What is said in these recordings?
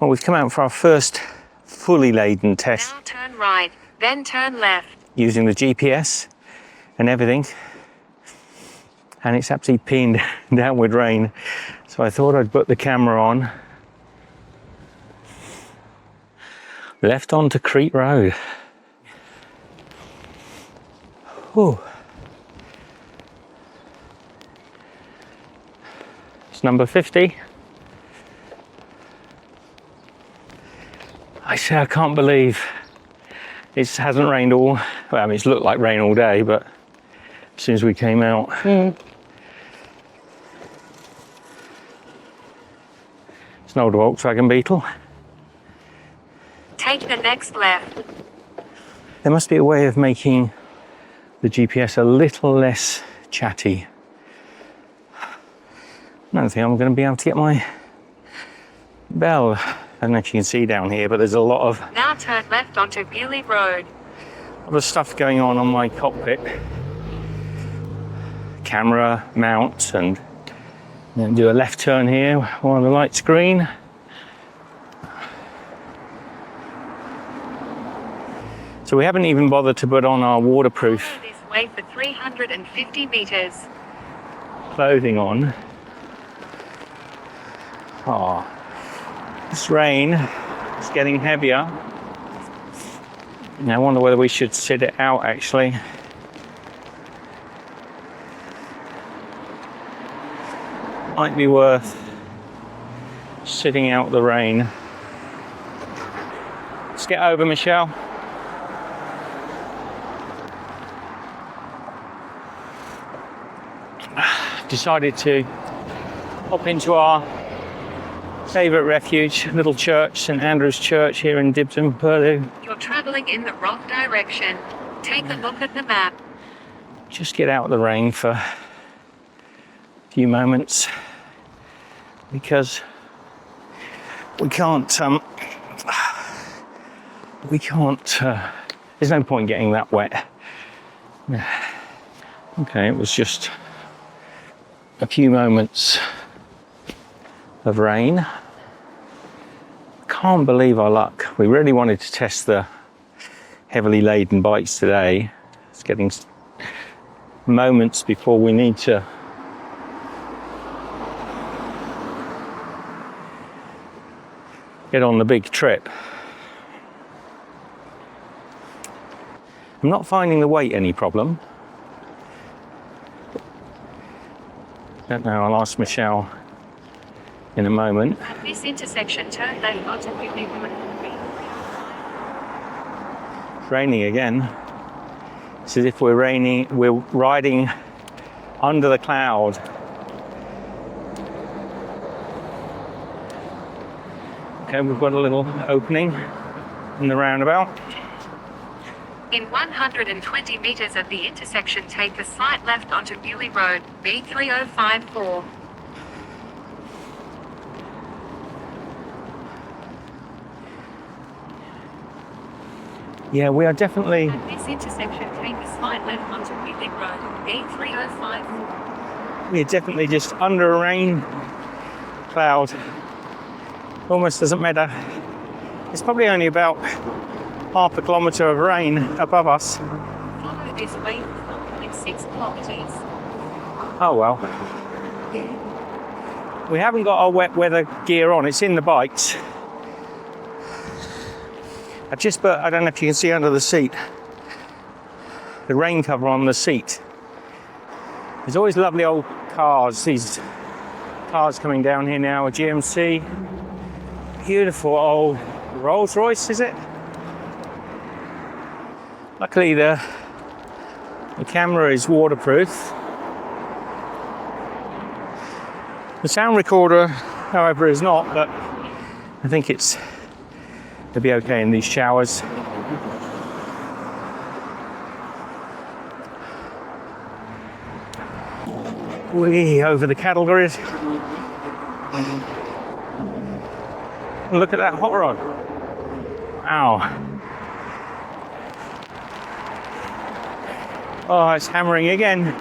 Well, we've come out for our first fully laden test. Now turn right, then turn left. Using the GPS and everything. And it's absolutely peeing down with rain. So I thought I'd put the camera on. Left onto Crete Road. Ooh. It's number 50. I say I can't believe it hasn't rained all, well, I mean, it's looked like rain all day, but as soon as we came out. It's an old Volkswagen Beetle. Take the next left. There must be a way of making the GPS a little less chatty. I don't think I'm going to be able to get my bell. I don't know if you can see down here, but there's a lot of Now turn left onto Bewley Road. stuff going on my cockpit. Camera mount, and then do a left turn here while the light's green. So we haven't even bothered to put on our waterproof Follow this way for 350 meters. clothing on. Oh, this rain is getting heavier. And I wonder whether we should sit it out actually. Might be worth sitting out the rain. Let's get over, Michelle. Decided to hop into our favourite refuge, little church, St Andrew's Church here in Dibden, Purley. You're traveling in the wrong direction. Take a look at the map. Just get out of the rain for a few moments because we can't, there's no point getting that wet. Okay, it was just a few moments of rain. Can't believe our luck. We really wanted to test the heavily laden bikes today. It's getting moments before we need to get on the big trip. I'm not finding the weight any problem. Don't know, I'll ask Michelle in a moment. At this intersection, turn left onto Bewley Road. It's raining again. It's as if we're riding under the cloud. Okay, we've got a little opening in the roundabout. In 120 meters of the intersection, take a slight left onto Bewley Road, B3054. Yeah, we are definitely, At this intersection, take a slight left onto Bewley Road, B3054. we're definitely just under a rain cloud. Almost doesn't matter. It's probably only about half a kilometre of rain above us. Follow this way for 4.6 kilometers. Oh well. We haven't got our wet weather gear on, it's in the bikes. I've just put, I don't know if you can see under the seat, the rain cover on the seat. There's always lovely old cars, these cars coming down here now, a GMC. Beautiful old Rolls Royce, is it? Luckily the camera is waterproof. The sound recorder, however, is not, but I think it'll be okay in these showers. Whee, over the cattle grid. Look at that hot rod. Wow. Oh, it's hammering again.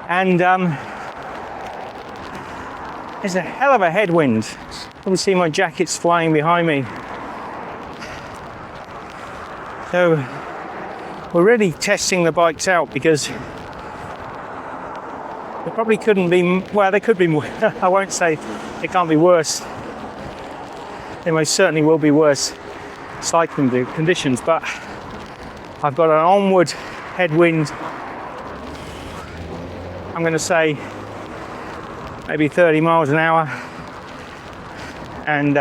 And There's a hell of a headwind. You can see my jacket's flying behind me. So we're really testing the bikes out because they probably couldn't be, well, they could be more. I won't say it can't be worse. There most certainly will be worse cycling conditions, but I've got an onward headwind. I'm going to say maybe 30 miles an hour, and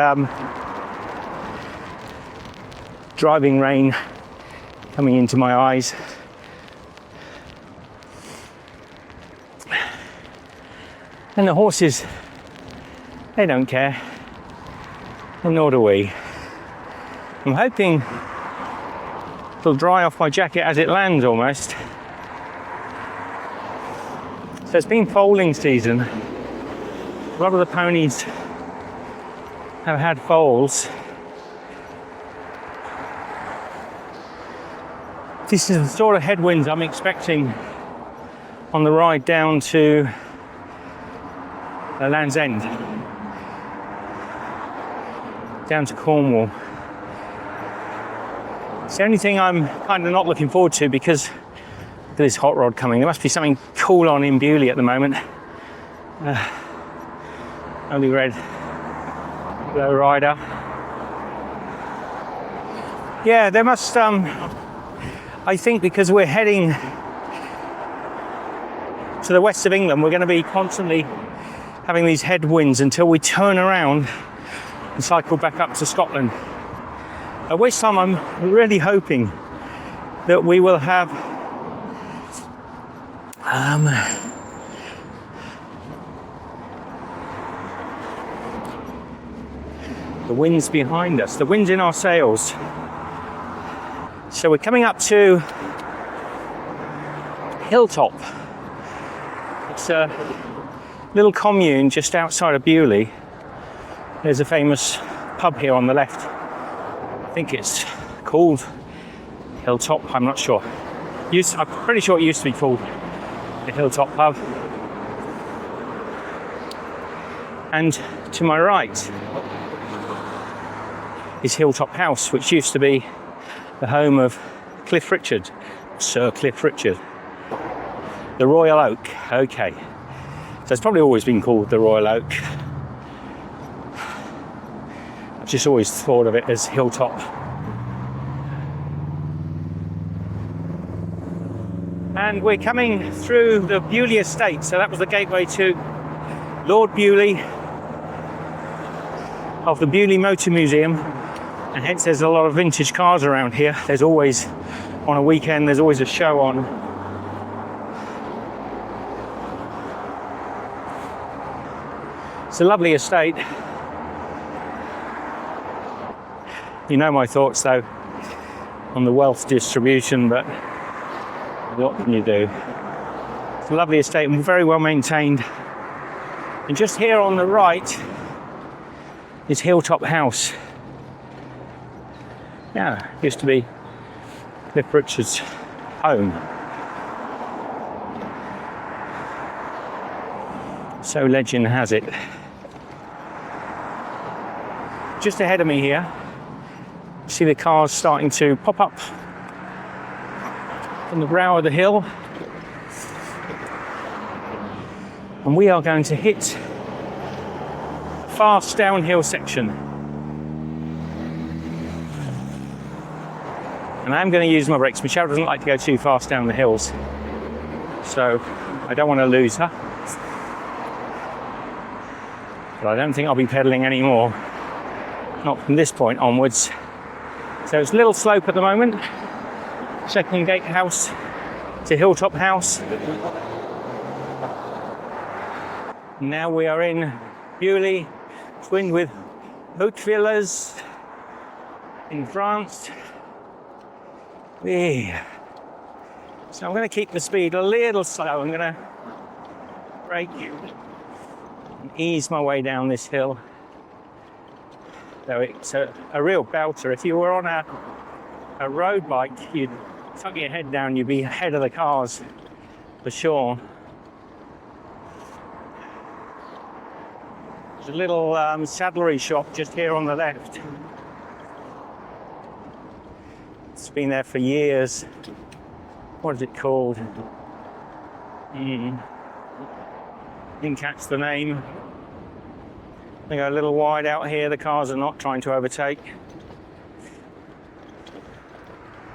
driving rain coming into my eyes. And the horses, they don't care, and nor do we. I'm hoping it'll dry off my jacket as it lands almost. So it's been foaling season. A lot of the ponies have had foals. This is the sort of headwinds I'm expecting on the ride down to Land's End, down to Cornwall. It's the only thing I'm kind of not looking forward to because of this hot rod coming. There must be something cool on in Bewley at the moment. Only red low rider. Yeah, there must I think because we're heading to the west of England, we're going to be constantly having these headwinds until we turn around and cycle back up to Scotland. At which time I'm really hoping that we will have the wind's behind us, the wind's in our sails. So we're coming up to Hilltop. It's a little commune just outside of Bewley. There's a famous pub here on the left. I think it's called Hilltop, I'm not sure. I'm pretty sure it used to be called the Hilltop Pub. And to my right is Hilltop House, which used to be the home of Cliff Richard, Sir Cliff Richard. The Royal Oak, okay. So it's probably always been called the Royal Oak. I've just always thought of it as Hilltop. And we're coming through the Bewley estate, so that was the gateway to Lord Bewley of the Bewley Motor Museum, and hence there's a lot of vintage cars around here. There's always, on a weekend, there's always a show on. It's a lovely estate. You know my thoughts though on the wealth distribution, but what can you do? It's a lovely estate and very well maintained. And just here on the right is Hilltop House. Yeah, used to be Cliff Richard's home. So legend has it. Just ahead of me here, see the cars starting to pop up from the brow of the hill. And we are going to hit a fast downhill section. And I'm going to use my brakes. Michelle doesn't like to go too fast down the hills, so I don't want to lose her. But I don't think I'll be pedalling anymore. Not from this point onwards. So it's a little slope at the moment. Second Gate House to Hilltop House. Now we are in Bewley, twinned with Haute-Villers in France. Yeah. So I'm going to keep the speed a little slow. I'm going to brake and ease my way down this hill. So it's a real belter. If you were on a road bike, you'd tuck your head down, you'd be ahead of the cars for sure. There's a little saddlery shop just here on the left. It's been there for years. What is it called? Didn't catch the name. They go a little wide out here. The cars are not trying to overtake.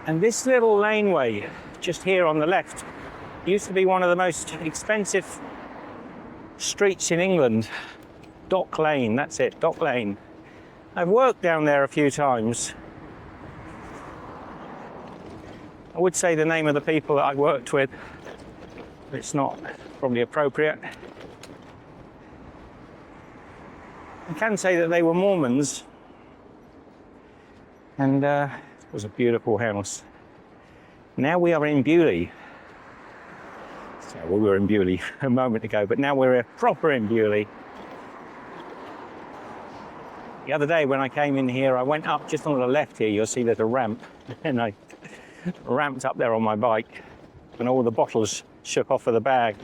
And this little laneway just here on the left used to be one of the most expensive streets in England. Dock Lane, that's it, Dock Lane. I've worked down there a few times. I would say the name of the people that I worked with, but it's not probably appropriate. I can say that they were Mormons, and it was a beautiful house. Now we are in Bewley. So we were in Bewley a moment ago, but now we're proper in Bewley. The other day when I came in here, I went up just on the left here. You'll see there's a ramp, and I ramped up there on my bike, and all the bottles shook off of the bag.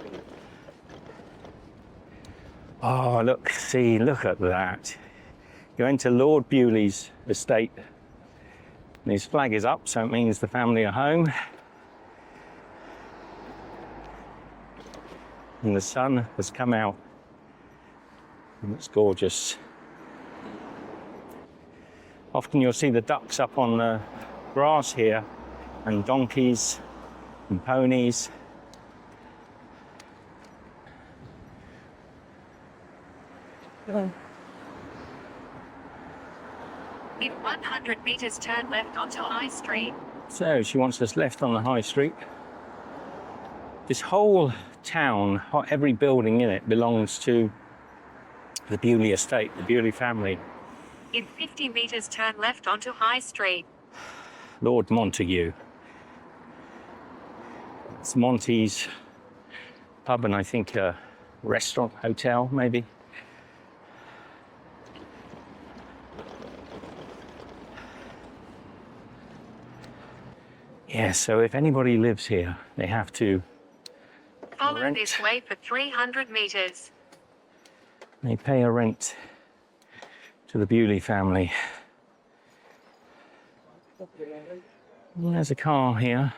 Oh, look at that. You enter Lord Bewley's estate. And his flag is up, so it means the family are home. And the sun has come out. And it's gorgeous. Often you'll see the ducks up on the grass here, and donkeys and ponies. In 100 metres, turn left onto High Street. So she wants us left on the High Street. This whole town, every building in it, belongs to the Bewley estate, the Bewley family. In 50 metres, turn left onto High Street. Lord Montague. It's Monty's pub and I think a restaurant, hotel, maybe. Yeah, so if anybody lives here, they have to follow rent. This way for 300 metres. They pay a rent to the Bewley family. And there's a car here.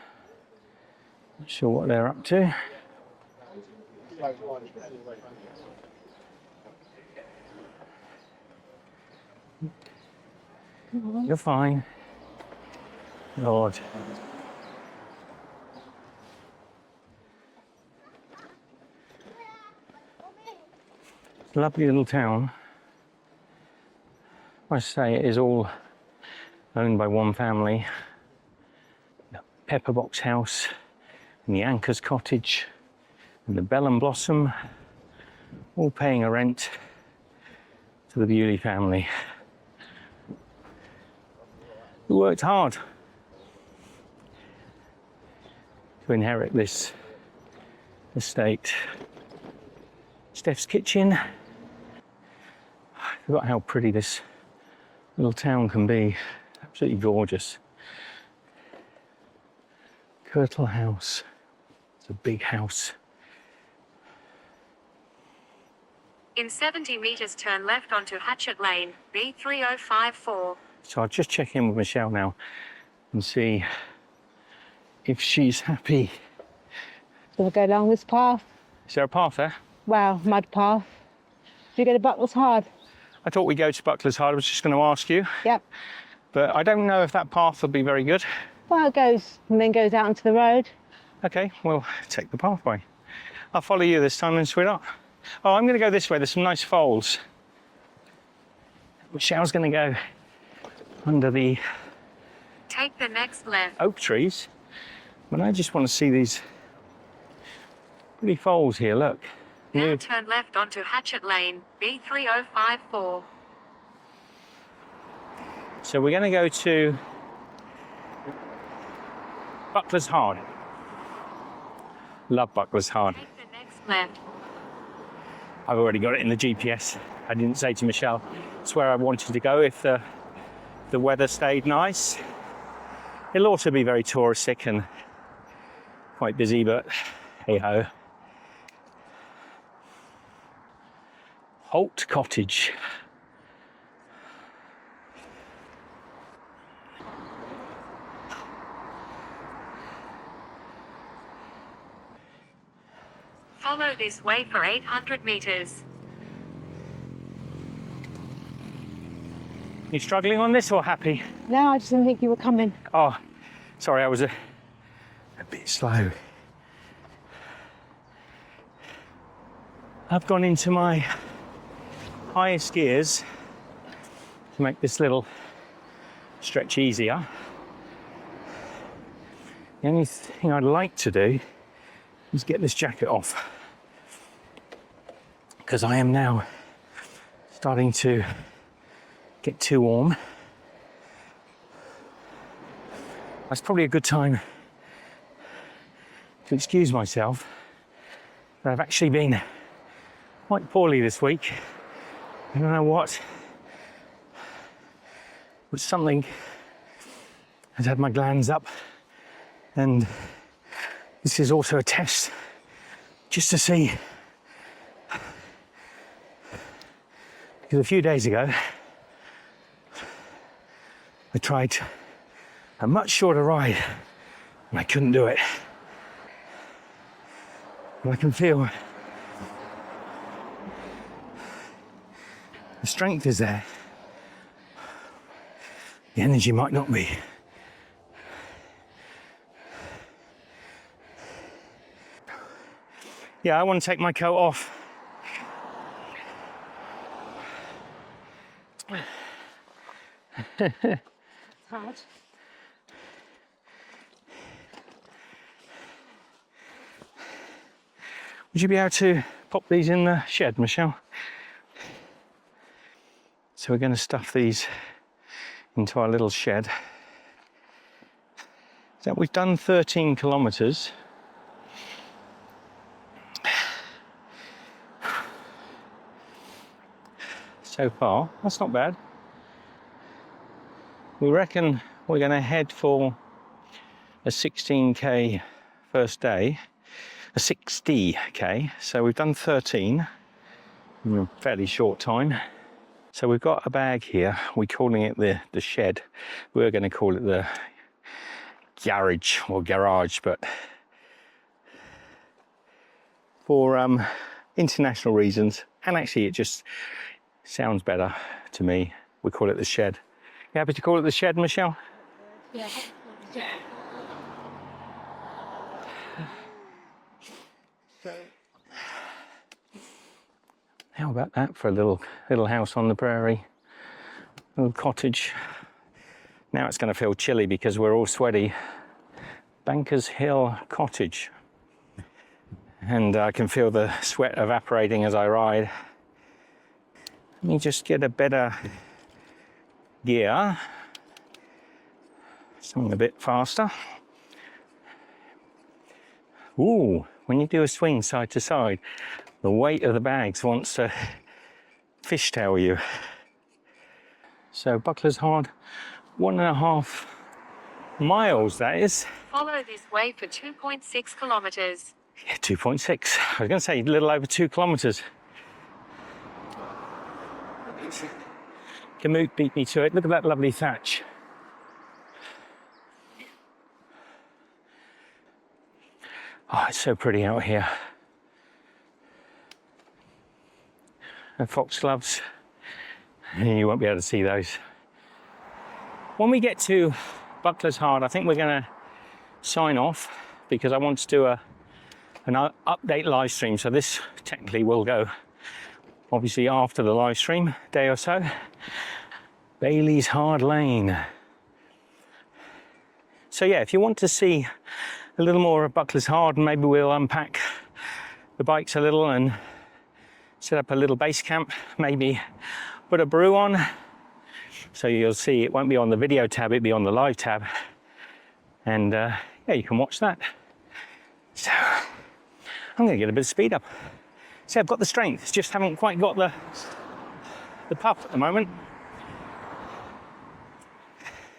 Not sure what they're up to. You're fine. Lord. Lovely little town. I say it is all owned by one family. The Pepperbox House and the Anchor's Cottage and the Bell and Blossom, all paying a rent to the Bewley family. Who worked hard to inherit this estate. Steph's kitchen. I forgot how pretty this little town can be. Absolutely gorgeous. Kirtle House. It's a big house. In 70 metres, turn left onto Hatchet Lane, B3054. So I'll just check in with Michelle now and see if she's happy. Do I go along this path? Is there a path there? Well, mud path. Do you go to Buckler's Hard? I thought we'd go to Buckler's Hard. I was just going to ask you. Yep. But I don't know if that path will be very good. Well, it goes and then goes out onto the road. Okay, we'll take the pathway. I'll follow you this time then, sweetheart. Oh, I'm going to go this way. There's some nice folds. Michelle's going to go under the Take the next left. oak trees. But I just want to see these pretty folds here, look. Now turn left onto Hatchet Lane, B3054. So we're going to go to Buckler's Hard. Love Buckler's Hard. Take the next left. I've already got it in the GPS. I didn't say to Michelle, it's where I wanted to go if the weather stayed nice. It'll also be very touristic and quite busy, but hey ho. Holt Cottage. Follow this way for 800 meters. You struggling on this or happy? No, I just didn't think you were coming. Oh, sorry, I was a bit slow. I've gone into my highest gears to make this little stretch easier. The only thing I'd like to do is get this jacket off, because I am now starting to get too warm. That's probably a good time to excuse myself, but I've actually been quite poorly this week. I don't know what, but something has had my glands up, and this is also a test just to see, because a few days ago I tried a much shorter ride and I couldn't do it. And I can feel the strength is there. The energy might not be. Yeah, I want to take my coat off. Hard. Would you be able to pop these in the shed, Michelle? So we're going to stuff these into our little shed. So we've done 13 kilometres. So far. That's not bad. We reckon we're going to head for a 16k first day, a 60k. So we've done 13 in a fairly short time. So we've got a bag here. We're calling it the shed. We're going to call it the garage or garage, but for international reasons, and actually it just sounds better to me, we call it the shed. You happy to call it the shed, Michelle? Yeah. How about that for a little house on the prairie, little cottage. Now it's going to feel chilly because we're all sweaty. Bankers Hill Cottage, and I can feel the sweat evaporating as I ride. Let me just get a better gear, something a bit faster. Ooh, when you do a swing side to side, the weight of the bags wants to fishtail you. So Buckler's Hard, 1.5 miles that is. Follow this way for 2.6 kilometers. Yeah, 2.6. I was going to say a little over 2 kilometres. Canute beat me to it. Look at that lovely thatch. Oh, it's so pretty out here. And foxgloves. You won't be able to see those. When we get to Buckler's Hard, I think we're going to sign off because I want to do an update live stream. So this technically will go obviously after the live stream, day or so. Bailey's Hard Lane. So yeah, if you want to see a little more of Buckler's Hard, maybe we'll unpack the bikes a little and set up a little base camp, maybe put a brew on. So you'll see it won't be on the video tab, it'll be on the live tab. And yeah, you can watch that. So I'm gonna get a bit of speed up. See, I've got the strength, just haven't quite got the puff at the moment.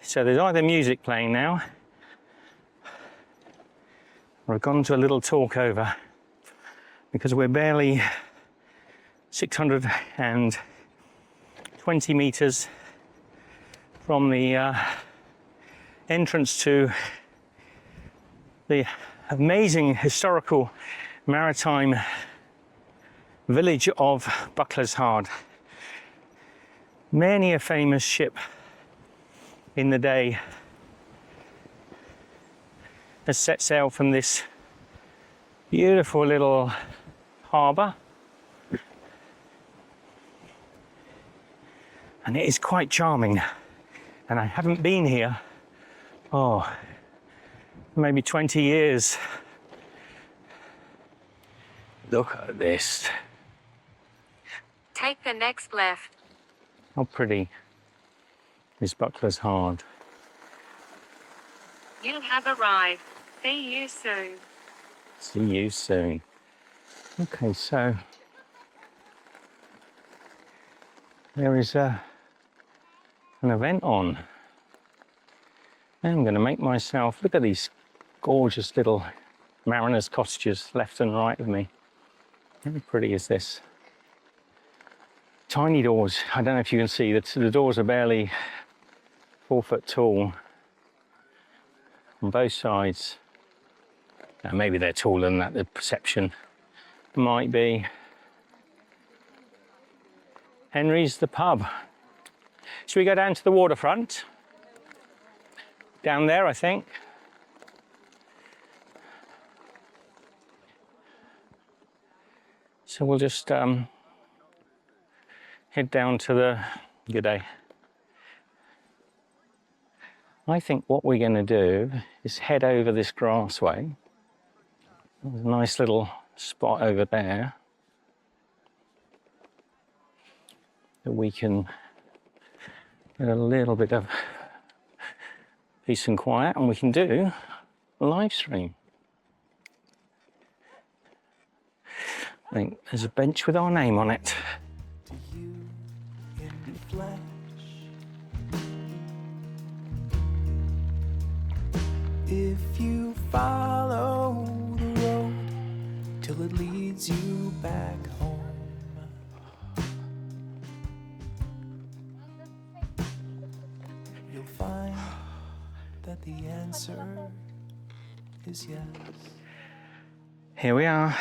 So there's either music playing now, or I've gone to a little talk over, because we're barely 620 meters from the entrance to the amazing historical maritime village of Buckler's Hard. Many a famous ship in the day has set sail from this beautiful little harbour, and it is quite charming, and I haven't been here maybe 20 years. Look at this. Take the next left. How pretty is Buckler's Hard. You have arrived. See you soon. See you soon. Okay, so there is an event on. I'm going to make myself, look at these gorgeous little mariners' cottages left and right of me. How pretty is this? Tiny doors. I don't know if you can see that the doors are barely 4 foot tall on both sides. Now, maybe they're taller than that, the perception might be. Henry's the pub. Should we go down to the waterfront? Down there, I think. So we'll just head down to the, good day. I think what we're going to do is head over this grassway. There's a nice little spot over there that we can get a little bit of peace and quiet, and we can do a live stream. I think there's a bench with our name on it. To you in flesh, if you follow the road till it leads you back home, you'll find that the answer is yes. Here we are.